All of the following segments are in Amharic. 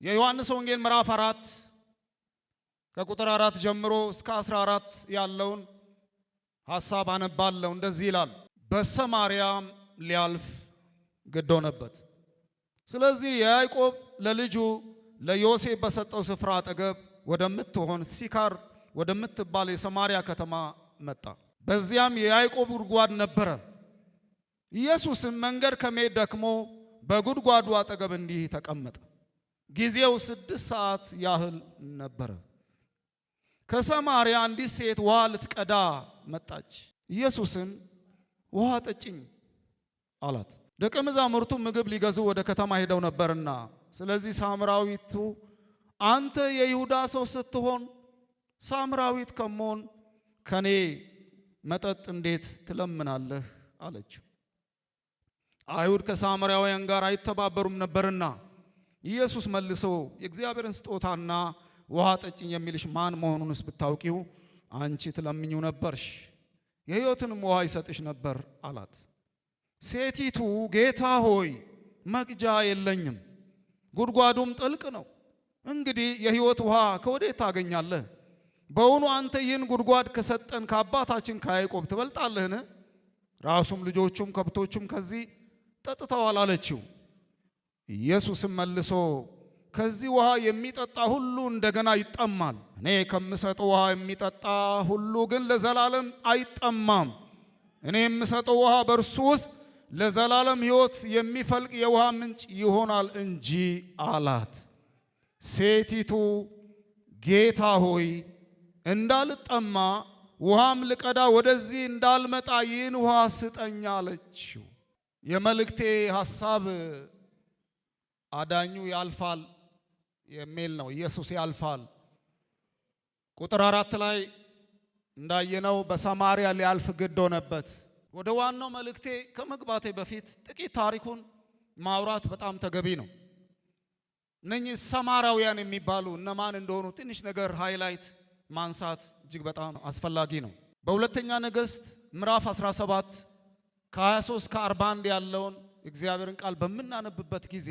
የዮሐንስ ወንጌል ምዕራፍ 4 ከቁጥር 4 ጀምሮ እስከ 14 ያለውን ሐሳብ አነባለሁ። እንደዚህ ይላል። በሰማርያም ሊያልፍ ግድ ሆነበት። ስለዚህ ያዕቆብ ለልጁ ለዮሴፍ በሰጠው ስፍራ አጠገብ ወደምትሆን ሲካር ወደምትባል የሰማርያ ከተማ መጣ። በዚያም የያዕቆብ ጉድጓድ ነበረ። ኢየሱስም መንገድ ከመሄድ ደክሞ በጉድጓዱ አጠገብ እንዲህ ተቀመጠ። ጊዜው 6 ሰዓት ያህል ነበረ። ከሰማርያ አንዲት ሴት ውሃ ልትቀዳ መጣች። ኢየሱስን ውሃ ጠጭኝ አላት። ደቀ መዛሙርቱ ምግብ ሊገዙ ወደ ከተማ ሄደው ነበርና፣ ስለዚህ ሳምራዊቱ አንተ የይሁዳ ሰው ስትሆን ሳምራዊት ከመሆን ከኔ መጠጥ እንዴት ትለምናለህ አለችው። አይሁድ ከሳምራውያን ጋር አይተባበሩም ነበርና። ኢየሱስ መልሶ የእግዚአብሔርን ስጦታና ውሃ ጠጭኝ የሚልሽ ማን መሆኑንስ ብታውቂው አንቺ ትለምኚው ነበርሽ፣ የሕይወትንም ውሃ ይሰጥሽ ነበር አላት። ሴቲቱ ጌታ ሆይ መቅጃ የለኝም፣ ጉድጓዱም ጥልቅ ነው። እንግዲህ የሕይወት ውሃ ከወዴት ታገኛለህ? በውኑ አንተ ይህን ጉድጓድ ከሰጠን ከአባታችን ከያዕቆብ ትበልጣለህን? ራሱም ልጆቹም ከብቶቹም ከዚህ ጠጥተዋል አለችው። ኢየሱስም መልሶ ከዚህ ውሃ የሚጠጣ ሁሉ እንደገና ይጠማል። እኔ ከምሰጠው ውሃ የሚጠጣ ሁሉ ግን ለዘላለም አይጠማም። እኔ የምሰጠው ውሃ በእርሱ ውስጥ ለዘላለም ሕይወት የሚፈልቅ የውሃ ምንጭ ይሆናል እንጂ አላት። ሴቲቱ ጌታ ሆይ እንዳልጠማ ውሃም ልቀዳ ወደዚህ እንዳልመጣ ይህን ውሃ ስጠኝ አለችው። የመልእክቴ ሐሳብ አዳኙ ያልፋል የሚል ነው። ኢየሱስ ያልፋል። ቁጥር 4 ላይ እንዳየነው በሰማርያ ሊያልፍ ግድ ሆነበት። ወደ ዋናው መልእክቴ ከመግባቴ በፊት ጥቂት ታሪኩን ማውራት በጣም ተገቢ ነው። እነኚህ ሰማራውያን የሚባሉ እነማን እንደሆኑ ትንሽ ነገር ሃይላይት ማንሳት እጅግ በጣም አስፈላጊ ነው። በሁለተኛ ነገሥት ምዕራፍ 17 ከ23 እስከ 41 ያለውን እግዚአብሔርን ቃል በምናነብበት ጊዜ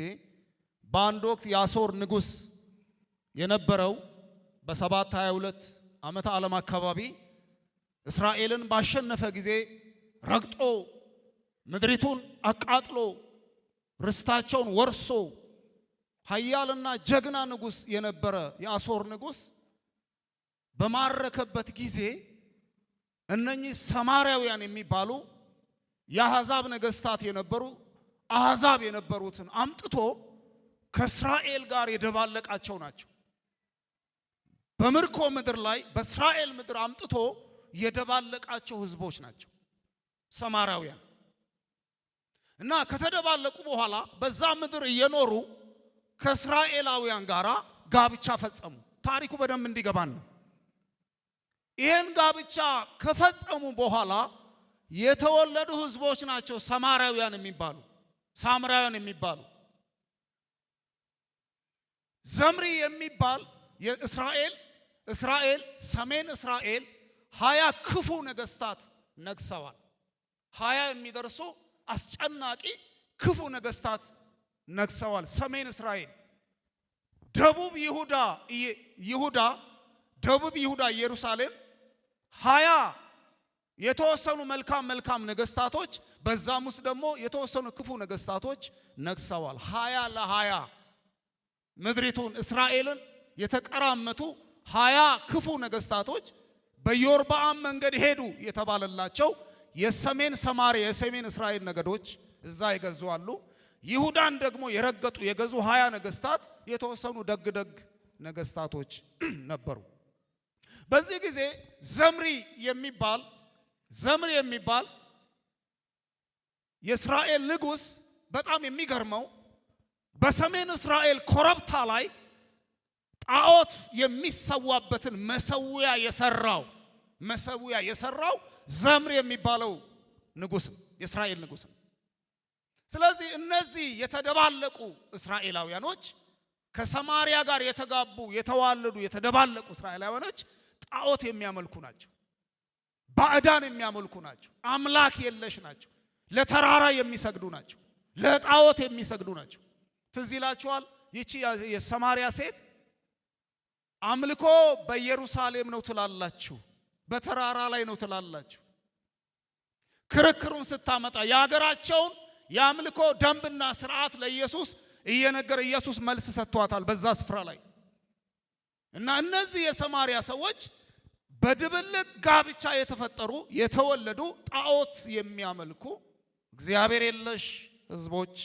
በአንድ ወቅት የአሦር ንጉሥ የነበረው በ722 ዓመተ ዓለም አካባቢ እስራኤልን ባሸነፈ ጊዜ ረግጦ ምድሪቱን አቃጥሎ ርስታቸውን ወርሶ ኃያልና ጀግና ንጉሥ የነበረ የአሦር ንጉሥ በማረከበት ጊዜ እነኚህ ሰማርያውያን የሚባሉ የአሕዛብ ነገሥታት የነበሩ አሕዛብ የነበሩትን አምጥቶ ከእስራኤል ጋር የደባለቃቸው ናቸው። በምርኮ ምድር ላይ በእስራኤል ምድር አምጥቶ የደባለቃቸው ሕዝቦች ናቸው ሰማርያውያን። እና ከተደባለቁ በኋላ በዛ ምድር እየኖሩ ከእስራኤላውያን ጋር ጋብቻ ፈጸሙ። ታሪኩ በደንብ እንዲገባን ነው። ይህን ጋብቻ ከፈጸሙ በኋላ የተወለዱ ሕዝቦች ናቸው ሰማርያውያን የሚባሉ ሳምራውያን የሚባሉ። ዘምሪ የሚባል እስራኤል ሰሜን እስራኤል 20 ክፉ ነገሥታት ነግሰዋል። 20 የሚደርሱ አስጨናቂ ክፉ ነገሥታት ነግሰዋል ሰሜን እስራኤል። ደቡብ ይሁዳ ኢየሩሳሌም 20 የተወሰኑ መልካም ነገሥታቶች፣ በዛም ውስጥ ደግሞ የተወሰኑ ክፉ ነገሥታቶች ነግሰዋል። 20 ለ20 ምድሪቱን እስራኤልን የተቀራመቱ 20 ክፉ ነገሥታቶች በዮርብዓም መንገድ ሄዱ የተባለላቸው የሰሜን ሰማርያ የሰሜን እስራኤል ነገዶች እዛ ይገዙ አሉ። ይሁዳን ደግሞ የረገጡ የገዙ 20 ነገሥታት የተወሰኑ ደግ ነገሥታቶች ነበሩ። በዚህ ጊዜ ዘምሪ የሚባል የእስራኤል ንጉሥ በጣም የሚገርመው በሰሜን እስራኤል ኮረብታ ላይ ጣዖት የሚሰዋበትን መሰዊያ የሰራው ዘምሪ የሚባለው ንጉሥ የእስራኤል ንጉሥ። ስለዚህ እነዚህ የተደባለቁ እስራኤላውያኖች ከሰማርያ ጋር የተዋለዱ የተደባለቁ እስራኤላውያኖች ጣዖት የሚያመልኩ ናቸው። ባዕዳን የሚያመልኩ ናቸው። አምላክ የለሽ ናቸው። ለተራራ የሚሰግዱ ናቸው። ለጣዖት የሚሰግዱ ናቸው። ትዝ ይላችኋል ይቺ የሰማርያ ሴት አምልኮ በኢየሩሳሌም ነው ትላላችሁ፣ በተራራ ላይ ነው ትላላችሁ። ክርክሩን ስታመጣ የሀገራቸውን የአምልኮ ደንብና ስርዓት ለኢየሱስ እየነገረ ኢየሱስ መልስ ሰጥቷታል በዛ ስፍራ ላይ። እና እነዚህ የሰማርያ ሰዎች በድብልቅ ጋብቻ የተፈጠሩ የተወለዱ ጣዖት የሚያመልኩ እግዚአብሔር የለሽ ህዝቦች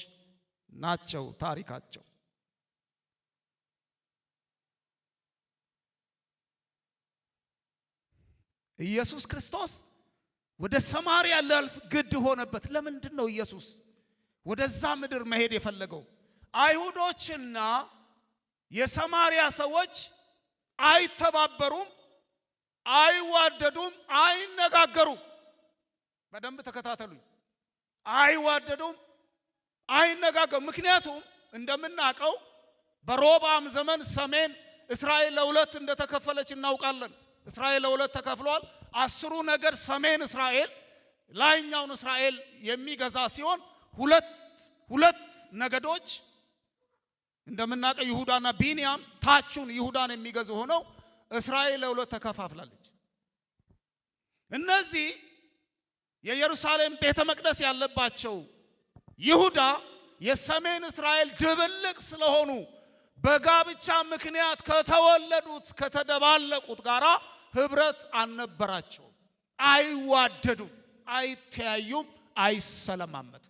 ናቸው ታሪካቸው። ኢየሱስ ክርስቶስ ወደ ሰማርያ ሊያልፍ ግድ ሆነበት። ለምንድን ነው ኢየሱስ ወደዛ ምድር መሄድ የፈለገው? አይሁዶችና የሰማርያ ሰዎች አይተባበሩም፣ አይዋደዱም፣ አይነጋገሩም። በደንብ ተከታተሉኝ። አይዋደዱም፣ አይነጋገሩም። ምክንያቱም እንደምናውቀው በሮብዓም ዘመን ሰሜን እስራኤል ለሁለት እንደተከፈለች እናውቃለን። እስራኤል ለሁለት ተከፍሏል። 10 ነገድ ሰሜን እስራኤል ላይኛውን እስራኤል የሚገዛ ሲሆን ሁለት ነገዶች እንደምናውቀው ይሁዳና ቢንያም ታቹን ይሁዳን የሚገዙ ሆነው እስራኤል ለሁለት ተከፋፍላለች። እነዚህ የኢየሩሳሌም ቤተ መቅደስ ያለባቸው ይሁዳ የሰሜን እስራኤል ድብልቅ ስለሆኑ በጋብቻ ምክንያት ከተወለዱት ከተደባለቁት ጋራ ህብረት አልነበራቸው። አይዋደዱም፣ አይተያዩም፣ አይሰለማመቱም።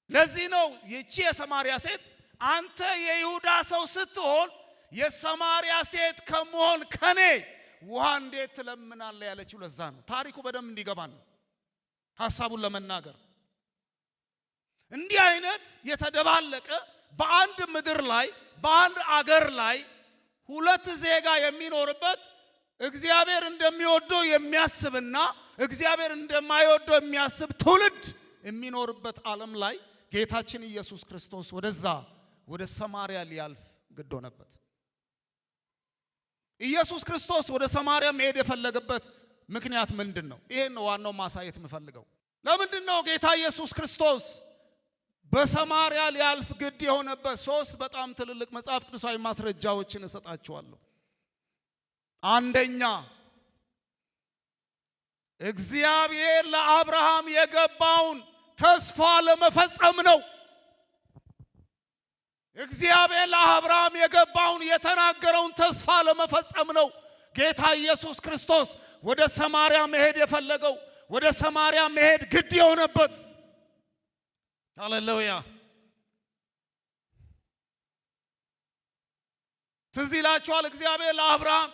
ለዚህ ነው ይቺ የሰማርያ ሴት አንተ የይሁዳ ሰው ስትሆን የሰማርያ ሴት ከመሆን ከኔ ውሃ እንዴት ትለምናለህ ያለችው። ለዛ ነው ታሪኩ በደንብ እንዲገባን ነው ሐሳቡን ለመናገር። እንዲህ አይነት የተደባለቀ በአንድ ምድር ላይ በአንድ አገር ላይ ሁለት ዜጋ የሚኖርበት እግዚአብሔር እንደሚወደው የሚያስብና እግዚአብሔር እንደማይወደው የሚያስብ ትውልድ የሚኖርበት ዓለም ላይ ጌታችን ኢየሱስ ክርስቶስ ወደ ሰማርያ ሊያልፍ ግድ ሆነበት። ኢየሱስ ክርስቶስ ወደ ሰማርያ መሄድ የፈለገበት ምክንያት ምንድን ነው? ይሄን ነው ዋናው ማሳየት የምፈልገው። ለምንድን ነው ጌታ ኢየሱስ ክርስቶስ በሰማርያ ሊያልፍ ግድ የሆነበት? 3 በጣም ትልልቅ መጽሐፍ ቅዱሳዊ ማስረጃዎችን እሰጣችኋለሁ። አንደኛ እግዚአብሔር ለአብርሃም የገባውን ተስፋ ለመፈጸም ነው። እግዚአብሔር ለአብርሃም የገባውን የተናገረውን ተስፋ ለመፈጸም ነው ጌታ ኢየሱስ ክርስቶስ ወደ ሰማርያ መሄድ የፈለገው፣ ወደ ሰማርያ መሄድ ግድ የሆነበት። ሃሌሉያ። ትዝ ይላችኋል እግዚአብሔር ለአብርሃም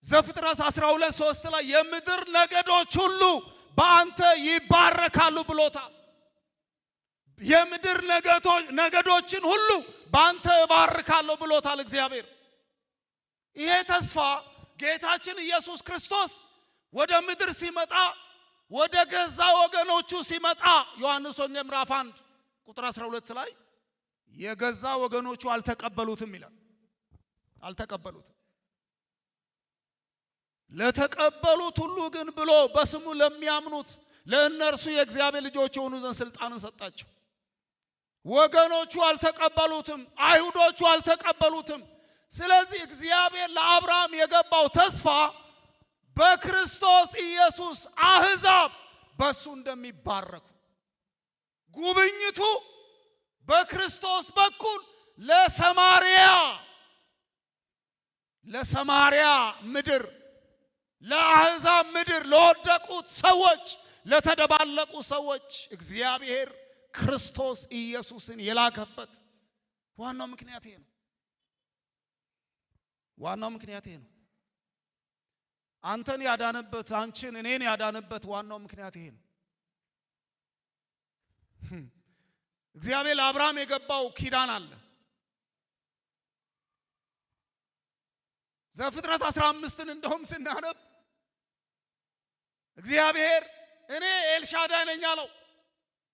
ዘፍጥረት 12:3 ላይ የምድር ነገዶች ሁሉ በአንተ ይባረካሉ ብሎታል። የምድር ነገዶችን ሁሉ በአንተ እባርካለሁ ብሎታል እግዚአብሔር። ይሄ ተስፋ ጌታችን ኢየሱስ ክርስቶስ ወደ ምድር ሲመጣ ወደ ገዛ ወገኖቹ ሲመጣ ዮሐንስ ወንጌል ምዕራፍ 1 ቁጥር 12 ላይ የገዛ ወገኖቹ አልተቀበሉትም ይላል። አልተቀበሉትም። ለተቀበሉት ሁሉ ግን ብሎ በስሙ ለሚያምኑት ለእነርሱ የእግዚአብሔር ልጆች የሆኑ ዘንድ ስልጣንን ሰጣቸው። ወገኖቹ አልተቀበሉትም፣ አይሁዶቹ አልተቀበሉትም። ስለዚህ እግዚአብሔር ለአብርሃም የገባው ተስፋ በክርስቶስ ኢየሱስ አሕዛብ በሱ እንደሚባረኩ፣ ጉብኝቱ በክርስቶስ በኩል ለሰማርያ ምድር፣ ለአሕዛብ ምድር፣ ለወደቁት ሰዎች፣ ለተደባለቁ ሰዎች እግዚአብሔር ክርስቶስ ኢየሱስን የላከበት ዋናው ምክንያት ይሄ ነው። ዋናው ምክንያት ይሄ ነው። አንተን ያዳነበት፣ አንቺን እኔን ያዳነበት ዋናው ምክንያት ይሄ ነው። እግዚአብሔር ለአብርሃም የገባው ኪዳን አለ። ዘፍጥረት 15ን እንደውም ስናነብ እግዚአብሔር እኔ ኤልሻዳይ ነኝ አለው።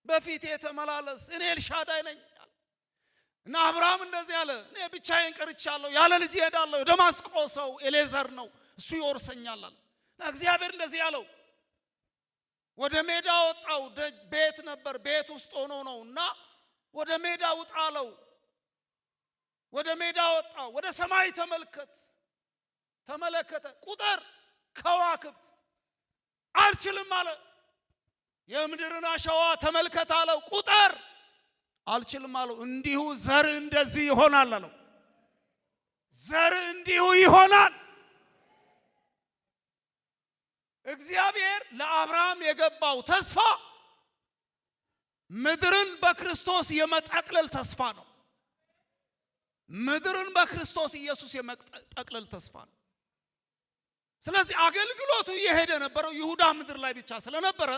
በፊቴ ተመላለስ እኔ ኤልሻዳይ ነኝ አለ። እና አብርሃም እንደዚህ አለ፣ እኔ ብቻዬን ቀርቻለሁ፣ ያለ ልጅ እሄዳለሁ፣ ደማስቆ ሰው ኤሌዘር ነው እሱ ይወርሰኛል አለ። እና እግዚአብሔር እንደዚህ አለው፣ ወደ ሜዳ ወጣው። ቤት ነበር፣ ቤት ውስጥ ሆኖ ነውና ወደ ሜዳ ውጣ አለው። ወደ ሜዳ ወጣ። ወደ ሰማይ ተመለከተ። ቁጥር ከዋክብት አልችልም አለ። የምድርን አሸዋ ተመልከት አለው። ቁጥር አልችልም አለው። እንዲሁ ዘር እንደዚህ ይሆናል አለው። ዘር እንዲሁ ይሆናል። እግዚአብሔር ለአብርሃም የገባው ተስፋ ምድርን በክርስቶስ የመጠቅለል ተስፋ ነው። ምድርን በክርስቶስ ኢየሱስ የመጠቅለል ተስፋ ነው። ስለዚህ አገልግሎቱ እየሄደ ነበረው ይሁዳ ምድር ላይ ብቻ ስለነበረ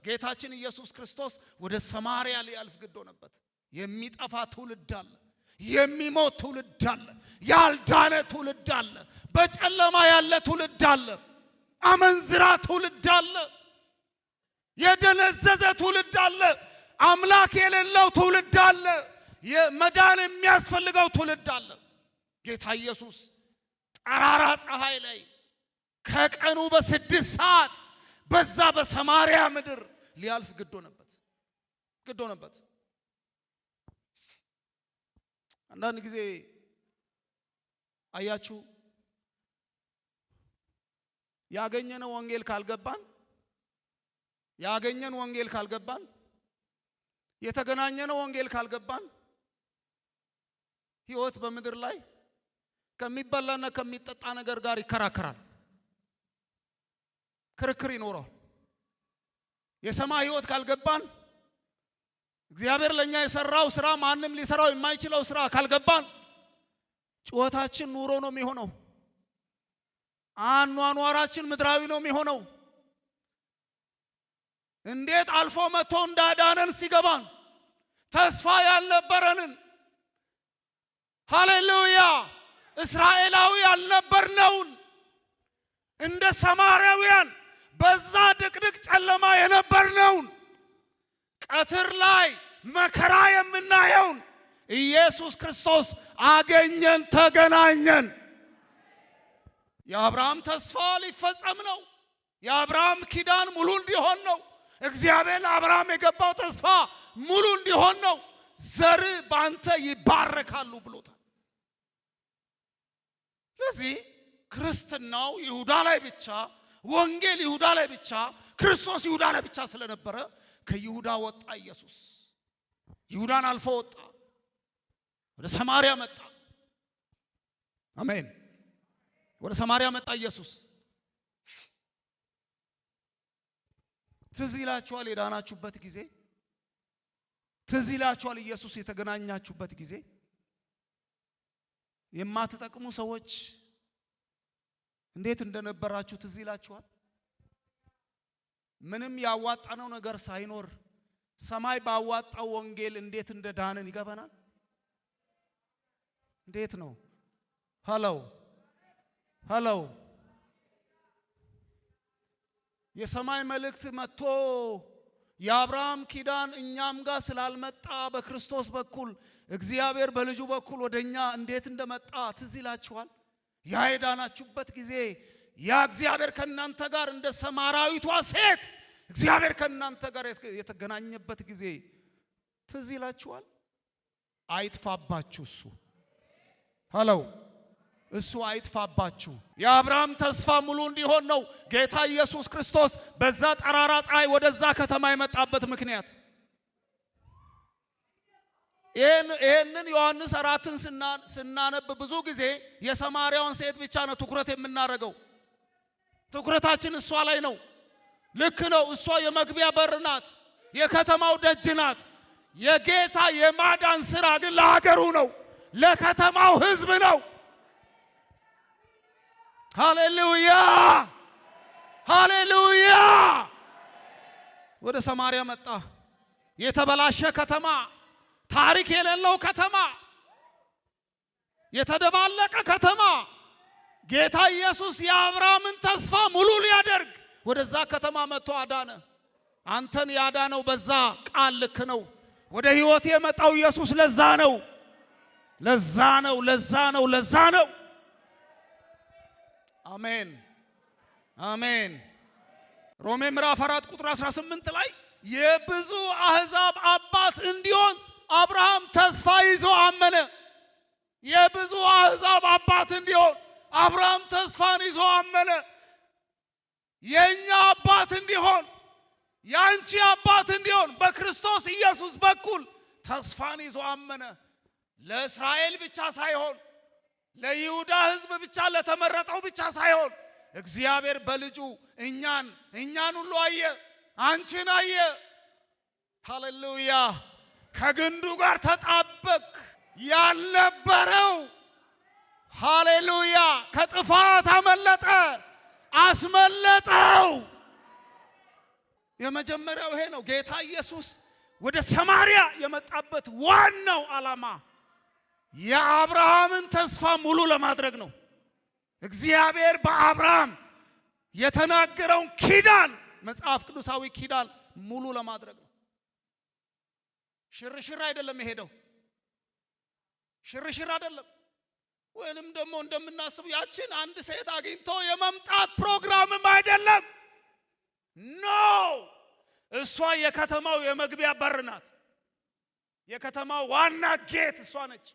ጌታችን ኢየሱስ ክርስቶስ ወደ ሰማርያ ሊያልፍ ግድ ሆነበት። የሚጠፋ ትውልድ አለ፣ የሚሞት ትውልድ አለ፣ ያልዳነ ትውልድ አለ፣ በጨለማ ያለ ትውልድ አለ፣ አመንዝራ ትውልድ አለ፣ የደነዘዘ ትውልድ አለ፣ አምላክ የሌለው ትውልድ አለ፣ መዳን የሚያስፈልገው ትውልድ አለ። ጌታ ኢየሱስ ጠራራ ፀሐይ ላይ ከቀኑ በ6 ሰዓት በዛ በሰማርያ ምድር ሊያልፍ ግድ ሆነበት። አንዳንድ ጊዜ አያችሁ ያገኘነው ወንጌል ካልገባን የተገናኘነው ወንጌል ካልገባን ሕይወት በምድር ላይ ከሚበላና ከሚጠጣ ነገር ጋር ይከራከራል። ክርክር ይኖረዋል። የሰማይ ሕይወት ካልገባን እግዚአብሔር ለኛ የሰራው ስራ ማንም ሊሰራው የማይችለው ስራ ካልገባን ጩኸታችን ኑሮ ነው የሚሆነው። አኗኗራችን ምድራዊ ነው የሚሆነው። እንዴት አልፎ መጥቶ እንዳዳነን ሲገባን ተስፋ ያልነበረንን ሃሌሉያ እስራኤላዊ ያልነበርነውን እንደ ሰማርያውያን በዛ ድቅድቅ ጨለማ የነበርነውን ቀትር ላይ መከራ የምናየውን ኢየሱስ ክርስቶስ አገኘን፣ ተገናኘን። የአብርሃም ተስፋ ሊፈጸም ነው። የአብርሃም ኪዳን ሙሉ እንዲሆን ነው። እግዚአብሔር ለአብርሃም የገባው ተስፋ ሙሉ እንዲሆን ነው። ዘር ባንተ ይባረካሉ ብሎታል። ስለዚህ ክርስትናው ይሁዳ ላይ ብቻ፣ ወንጌል ይሁዳ ላይ ብቻ፣ ክርስቶስ ይሁዳ ላይ ብቻ ስለነበረ ከይሁዳ ወጣ ኢየሱስ። ይሁዳን አልፎ ወጣ፣ ወደ ሰማርያ መጣ። አሜን። ወደ ሰማርያ መጣ ኢየሱስ። ትዝ ይላችኋል የዳናችሁበት ጊዜ? ትዝ ይላችኋል ኢየሱስ የተገናኛችሁበት ጊዜ? የማትጠቅሙ ሰዎች እንዴት እንደነበራችሁ ትዝ ይላችኋል? ምንም ያዋጣነው ነገር ሳይኖር ሰማይ ባዋጣው ወንጌል እንዴት እንደዳንን ይገባናል። እንዴት ነው? ሃሎ የሰማይ መልእክት መጥቶ የአብርሃም ኪዳን እኛም ጋር ስላልመጣ በክርስቶስ በኩል እግዚአብሔር በልጁ በኩል ወደኛ እንዴት እንደመጣ ትዝ ይላችኋል? ያ የዳናችሁበት ጊዜ ያ እግዚአብሔር ከናንተ ጋር እንደ ሰማራዊቷ ሴት እግዚአብሔር ከናንተ ጋር የተገናኘበት ጊዜ ትዝ ይላችኋል? አይጥፋባችሁ እሱ አይጥፋባችሁ። የአብርሃም ተስፋ ሙሉ እንዲሆን ነው ጌታ ኢየሱስ ክርስቶስ በዛ ጠራራ ፀሐይ ወደዛ ከተማ የመጣበት ምክንያት። ይሄንን ዮሐንስ 4ን ስናነብ ብዙ ጊዜ የሰማርያውን ሴት ብቻ ነው ትኩረት የምናደርገው። ትኩረታችን እሷ ላይ ነው። ልክ ነው። እሷ የመግቢያ በር ናት፣ የከተማው ደጅ ናት። የጌታ የማዳን ሥራ ግን ለሀገሩ ነው፣ ለከተማው ሕዝብ ነው። ሃሌሉያ። ወደ ሰማርያ መጣ። የተበላሸ ከተማ፣ ታሪክ የሌለው ከተማ፣ የተደባለቀ ከተማ። ጌታ ኢየሱስ የአብርሃምን ተስፋ ሙሉ ሊያደርግ ወደዛ ከተማ መጥቶ አዳነ። አንተን ያዳነው በዛ ቃል ልክ ነው። ወደ ሕይወት የመጣው ኢየሱስ ለዛ ነው። አሜን። ሮሜ ምዕራፍ 4 ቁጥር 18 ላይ የብዙ አሕዛብ አባት እንዲሆን አብርሃም ተስፋ ይዞ አመነ። የብዙ አሕዛብ አባት እንዲሆን አብርሃም ተስፋን ይዞ አመነ። የኛ አባት እንዲሆን ያንቺ አባት እንዲሆን በክርስቶስ ኢየሱስ በኩል ተስፋን ይዞ አመነ። ለእስራኤል ብቻ ሳይሆን ለይሁዳ ሕዝብ ብቻ ለተመረጠው ብቻ ሳይሆን እግዚአብሔር በልጁ እኛን ሁሉ አየ፣ አንቺን አየ። ሃሌሉያ! ከግንዱ ጋር ተጣበቅ ያልነበረው ሃሌሉያ ከጥፋት አመለጠ፣ አስመለጠው። የመጀመሪያው ይሄ ነው። ጌታ ኢየሱስ ወደ ሰማርያ የመጣበት ዋናው ዓላማ የአብርሃምን ተስፋ ሙሉ ለማድረግ ነው። እግዚአብሔር በአብርሃም የተናገረውን ኪዳን መጽሐፍ ቅዱሳዊ ኪዳን ሙሉ ለማድረግ ነው። ሽርሽር አይደለም የሄደው፣ ሽርሽር አይደለም። ወይንም ደግሞ እንደምናስቡ ያችን አንድ ሴት አግኝቶ የመምጣት ፕሮግራምም አይደለም። ኖ እሷ የከተማው የመግቢያ በር ናት። የከተማው ዋና ጌት እሷ ነች።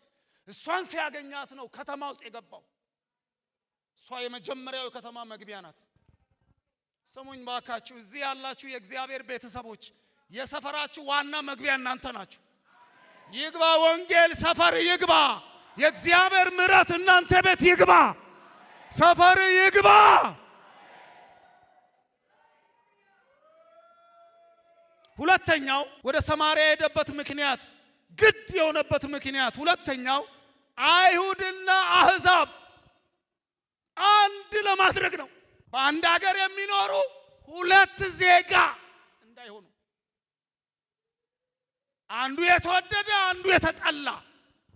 እሷን ሲያገኛት ነው ከተማ ውስጥ የገባው። እሷ የመጀመሪያው የከተማ መግቢያ ናት። ስሙኝ ባካችሁ፣ እዚህ ያላችሁ የእግዚአብሔር ቤተሰቦች የሰፈራችሁ ዋና መግቢያ እናንተ ናችሁ። ይግባ ወንጌል ሰፈር ይግባ። የእግዚአብሔር ምሕረት እናንተ ቤት ይግባ፣ ሰፈር ይግባ። ሁለተኛው ወደ ሰማርያ የሄደበት ምክንያት ግድ የሆነበት ምክንያት ሁለተኛው አይሁድና አሕዛብ አንድ ለማድረግ ነው። በአንድ ሀገር የሚኖሩ ሁለት ዜጋ እንዳይሆኑ፣ አንዱ የተወደደ አንዱ የተጠላ፣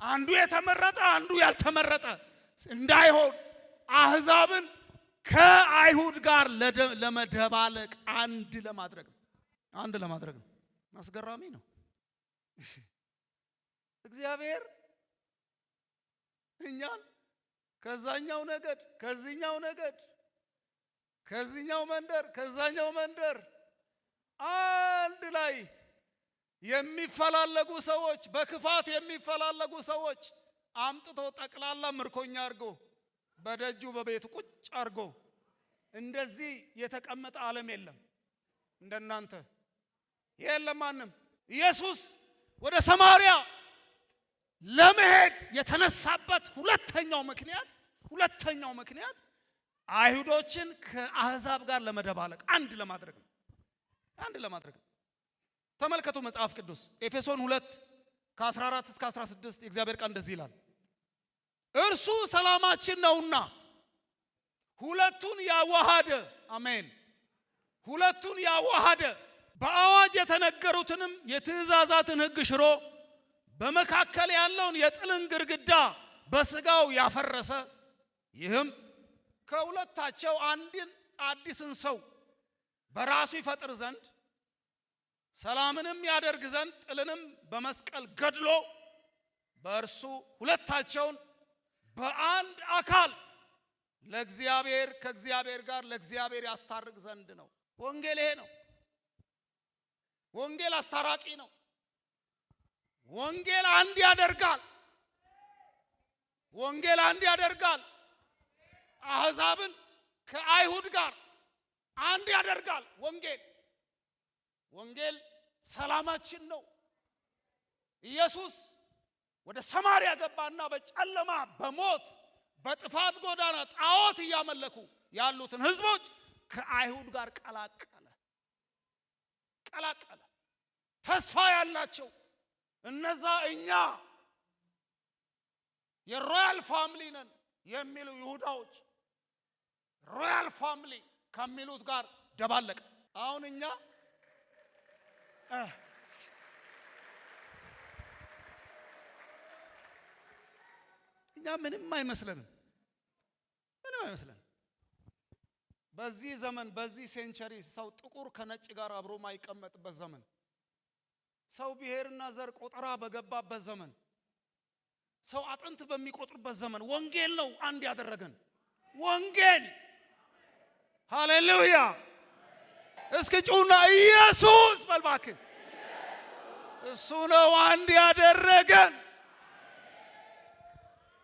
አንዱ የተመረጠ አንዱ ያልተመረጠ እንዳይሆን አሕዛብን ከአይሁድ ጋር ለመደባለቅ አንድ ለማድረግ ነው። አንድ ለማድረግ ነው። አስገራሚ ነው። እግዚአብሔር እኛን ከዛኛው ነገድ ከዚህኛው ነገድ ከዚህኛው መንደር ከዛኛው መንደር አንድ ላይ የሚፈላለጉ ሰዎች፣ በክፋት የሚፈላለጉ ሰዎች አምጥቶ ጠቅላላ ምርኮኛ አድርጎ በደጁ በቤቱ ቁጭ አድርጎ እንደዚህ የተቀመጠ ዓለም የለም። እንደናንተ የለም ማንም። ኢየሱስ ወደ ሰማርያ ለመሄድ የተነሳበት ሁለተኛው ምክንያት አይሁዶችን ከአሕዛብ ጋር ለመደባለቅ አንድ ለማድረግ ነው። አንድ ለማድረግ ነው። ተመልከቱ መጽሐፍ ቅዱስ ኤፌሶን 2 ከ14 እስከ 16 የእግዚአብሔር ቃል እንደዚህ ይላል። እርሱ ሰላማችን ነውና ሁለቱን ያዋሃደ፣ አሜን፣ ሁለቱን ያዋሃደ በአዋጅ የተነገሩትንም የትእዛዛትን ሕግ ሽሮ በመካከል ያለውን የጥልን ግርግዳ በሥጋው ያፈረሰ፣ ይህም ከሁለታቸው አንድን አዲስን ሰው በራሱ ይፈጥር ዘንድ ሰላምንም ያደርግ ዘንድ ጥልንም በመስቀል ገድሎ በእርሱ ሁለታቸውን በአንድ አካል ከእግዚአብሔር ጋር ለእግዚአብሔር ያስታርቅ ዘንድ ነው። ወንጌል ይሄ ነው። ወንጌል አስታራቂ ነው። ወንጌል አንድ ያደርጋል። ወንጌል አንድ ያደርጋል። አሕዛብን ከአይሁድ ጋር አንድ ያደርጋል። ወንጌል ሰላማችን ነው። ኢየሱስ ወደ ሰማርያ ገባና በጨለማ በሞት በጥፋት ጎዳና ጣዖት እያመለኩ ያሉትን ሕዝቦች ከአይሁድ ጋር ቀላቀለ። ተስፋ ያላቸው እነዛ እኛ የሮያል ፋሚሊ ነን የሚሉ ይሁዳዎች ሮያል ፋሚሊ ከሚሉት ጋር ደባለቀ። አሁን እኛ ምንም አይመስለንም። በዚህ ዘመን በዚህ ሴንቸሪ ሰው ጥቁር ከነጭ ጋር አብሮ ማይቀመጥበት ዘመን፣ ሰው ብሔርና ዘር ቆጠራ በገባበት ዘመን፣ ሰው አጥንት በሚቆጥርበት ዘመን ወንጌል ነው አንድ ያደረገን። ወንጌል ሃሌሉያ! እስኪ ጩና ኢየሱስ በልባክ እሱ ነው አንድ ያደረገን።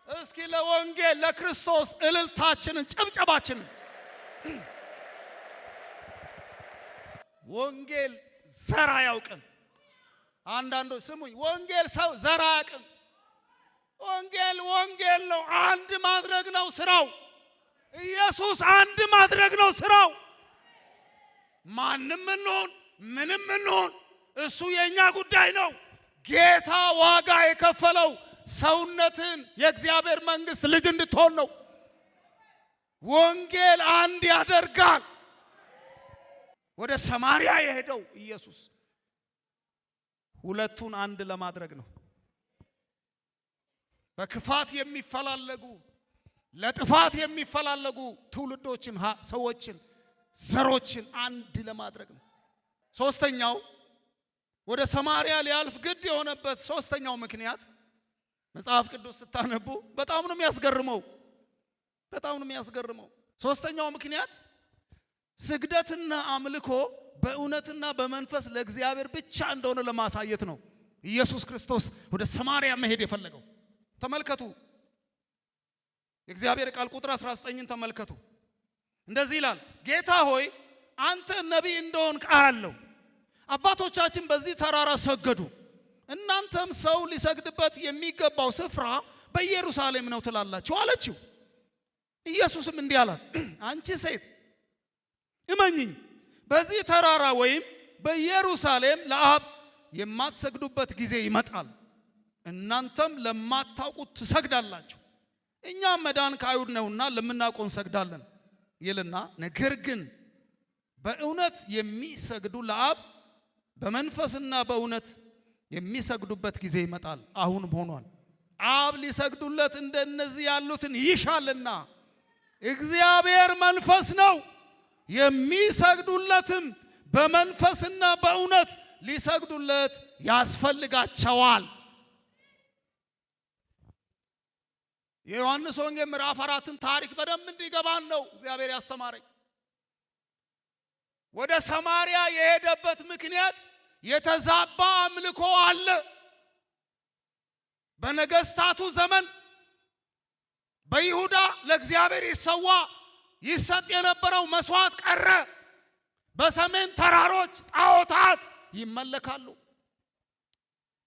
እስኪ ለወንጌል ለክርስቶስ እልልታችንን ጭብጨባችንን። ወንጌል ዘር አያውቅም። አንዳንዶች ስሙኝ፣ ወንጌል ሰው ዘር አያውቅም። ወንጌል ነው። አንድ ማድረግ ነው ስራው። ኢየሱስ አንድ ማድረግ ነው ስራው። ማንም እንሆን ምንም እንሆን እሱ የኛ ጉዳይ ነው። ጌታ ዋጋ የከፈለው ሰውነትን የእግዚአብሔር መንግስት ልጅ እንድትሆን ነው። ወንጌል አንድ ያደርጋል። ወደ ሰማርያ የሄደው ኢየሱስ ሁለቱን አንድ ለማድረግ ነው። በክፋት የሚፈላለጉ ለጥፋት የሚፈላለጉ ትውልዶችን፣ ሰዎችን፣ ዘሮችን አንድ ለማድረግ ነው። ሶስተኛው ወደ ሰማርያ ሊያልፍ ግድ የሆነበት ሶስተኛው ምክንያት መጽሐፍ ቅዱስ ስታነቡ በጣም ነው የሚያስገርመው። ሶስተኛው ምክንያት ስግደትና አምልኮ በእውነትና በመንፈስ ለእግዚአብሔር ብቻ እንደሆነ ለማሳየት ነው ኢየሱስ ክርስቶስ ወደ ሰማርያ መሄድ የፈለገው። ተመልከቱ፣ የእግዚአብሔር ቃል ቁጥር 19ን ተመልከቱ። እንደዚህ ይላል፣ ጌታ ሆይ አንተ ነቢይ እንደሆንክ አያለሁ። አባቶቻችን በዚህ ተራራ ሰገዱ፣ እናንተም ሰው ሊሰግድበት የሚገባው ስፍራ በኢየሩሳሌም ነው ትላላችሁ አለችው። ኢየሱስም እንዲህ አላት፣ አንቺ ሴት እመኝኝ፣ በዚህ ተራራ ወይም በኢየሩሳሌም ለአብ የማትሰግዱበት ጊዜ ይመጣል፣ እናንተም ለማታውቁት ትሰግዳላችሁ። እኛም መዳን ከአይሁድ ነውና ለምናውቀው እንሰግዳለን ይልና፣ ነገር ግን በእውነት የሚሰግዱ ለአብ በመንፈስና በእውነት የሚሰግዱበት ጊዜ ይመጣል፣ አሁንም ሆኗል። አብ ሊሰግዱለት እንደነዚህ ያሉትን ይሻልና፣ እግዚአብሔር መንፈስ ነው፣ የሚሰግዱለትም በመንፈስና በእውነት ሊሰግዱለት ያስፈልጋቸዋል። የዮሐንስ ወንጌል ምዕራፍ 4ን ታሪክ በደንብ እንዲገባን ነው እግዚአብሔር ያስተማረኝ። ወደ ሰማርያ የሄደበት ምክንያት የተዛባ አምልኮ አለ። በነገስታቱ ዘመን በይሁዳ ለእግዚአብሔር ይሰጥ የነበረው መስዋዕት ቀረ። በሰሜን ተራሮች ጣዖታት ይመለካሉ፣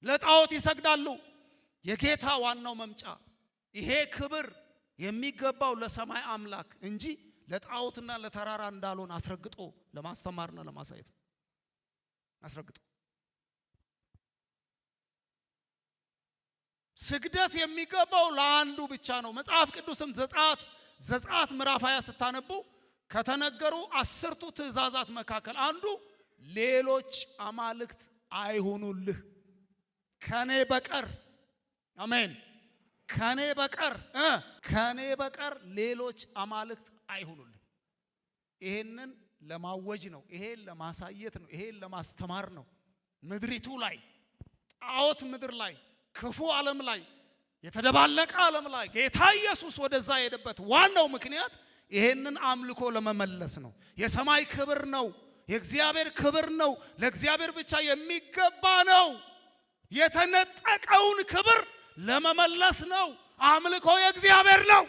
ለጣዖት ይሰግዳሉ። የጌታ ዋናው መምጫ ይሄ ክብር የሚገባው ለሰማይ አምላክ እንጂ ለጣዖትና ለተራራ እንዳልሆነ አስረግጦ ለማስተማርና ለማሳየት አስረግጦ። ስግደት የሚገባው ለአንዱ ብቻ ነው። መጽሐፍ ቅዱስም ዘጸአት ምዕራፍ 20 ስታነቡ ከተነገሩ 10ቱ ትእዛዛት መካከል አንዱ ሌሎች አማልክት አይሁኑልህ ከኔ በቀር። አሜን። ከኔ በቀር ሌሎች አማልክት አይሁኑልህ። ይሄንን ለማወጅ ነው። ይሄን ለማሳየት ነው። ይሄን ለማስተማር ነው። ምድሪቱ ላይ ጣዖት ምድር ላይ ክፉ ዓለም ላይ የተደባለቀ ዓለም ላይ ጌታ ኢየሱስ ወደዛ የሄደበት ዋናው ምክንያት ይሄንን አምልኮ ለመመለስ ነው። የሰማይ ክብር ነው፣ የእግዚአብሔር ክብር ነው፣ ለእግዚአብሔር ብቻ የሚገባ ነው። የተነጠቀውን ክብር ለመመለስ ነው። አምልኮ የእግዚአብሔር ነው፣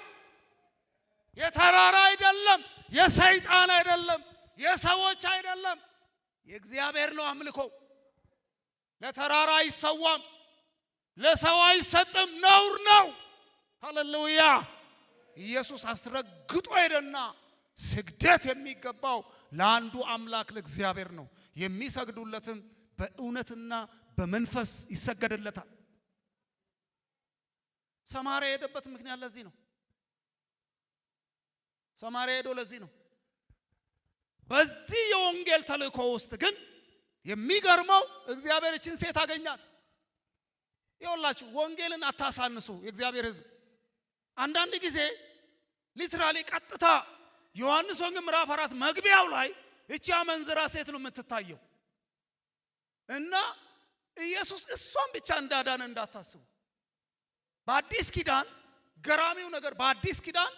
የተራራ አይደለም፣ የሰይጣን አይደለም፣ የሰዎች አይደለም፣ የእግዚአብሔር ነው አምልኮ። ለተራራ አይሰዋም፣ ለሰው አይሰጥም፣ ነውር ነው። ሃሌሉያ! ኢየሱስ አስረግጦ ሄደና ስግደት የሚገባው ለአንዱ አምላክ ለእግዚአብሔር ነው፣ የሚሰግዱለትም በእውነትና በመንፈስ ይሰገድለታል። ሰማርያ የሄደበት ምክንያት ለዚህ ነው። ሰማርያ ሄዶ ለዚህ ነው። በዚህ የወንጌል ተልእኮ ውስጥ ግን የሚገርመው እግዚአብሔር እችን ሴት አገኛት። ይኸውላችሁ ወንጌልን አታሳንሱ የእግዚአብሔር ሕዝብ። አንዳንድ ጊዜ ሊትራሊ ቀጥታ ዮሐንስ ወንጌል ምዕራፍ 4 መግቢያው ላይ እቺ አመንዝራ ሴት ነው የምትታየው እና ኢየሱስ እሷን ብቻ እንዳዳነ እንዳታስቡ። በአዲስ ኪዳን ገራሚው ነገር በአዲስ ኪዳን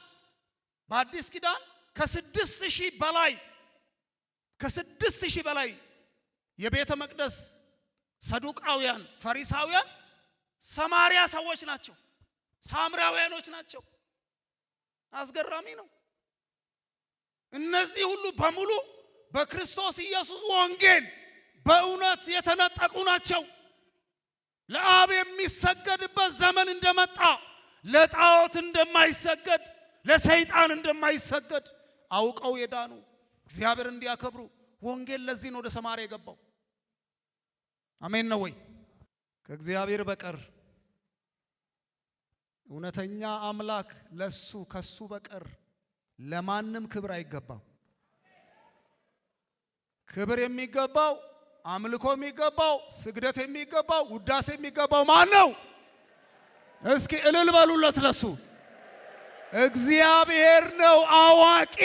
ከ6000 በላይ የቤተ መቅደስ ሰዱቃውያን፣ ፈሪሳውያን ሰማሪያ ሰዎች ናቸው፣ ሳምራውያኖች ናቸው። አስገራሚ ነው። እነዚህ ሁሉ በሙሉ በክርስቶስ ኢየሱስ ወንጌል በእውነት የተነጠቁ ናቸው። ለአብ የሚሰገድበት ዘመን እንደመጣ ለጣዖት እንደማይሰገድ ለሰይጣን እንደማይሰገድ አውቀው የዳኑ እግዚአብሔር እንዲያከብሩ ወንጌል ለዚህ ነው ወደ ሰማርያ የገባው። አሜን ነው ወይ? ከእግዚአብሔር በቀር እውነተኛ አምላክ ለሱ ከሱ በቀር ለማንም ክብር አይገባም። ክብር የሚገባው አምልኮ የሚገባው ስግደት የሚገባው ውዳሴ የሚገባው ማን ነው? እስኪ እልል በሉለት ለሱ። እግዚአብሔር ነው አዋቂ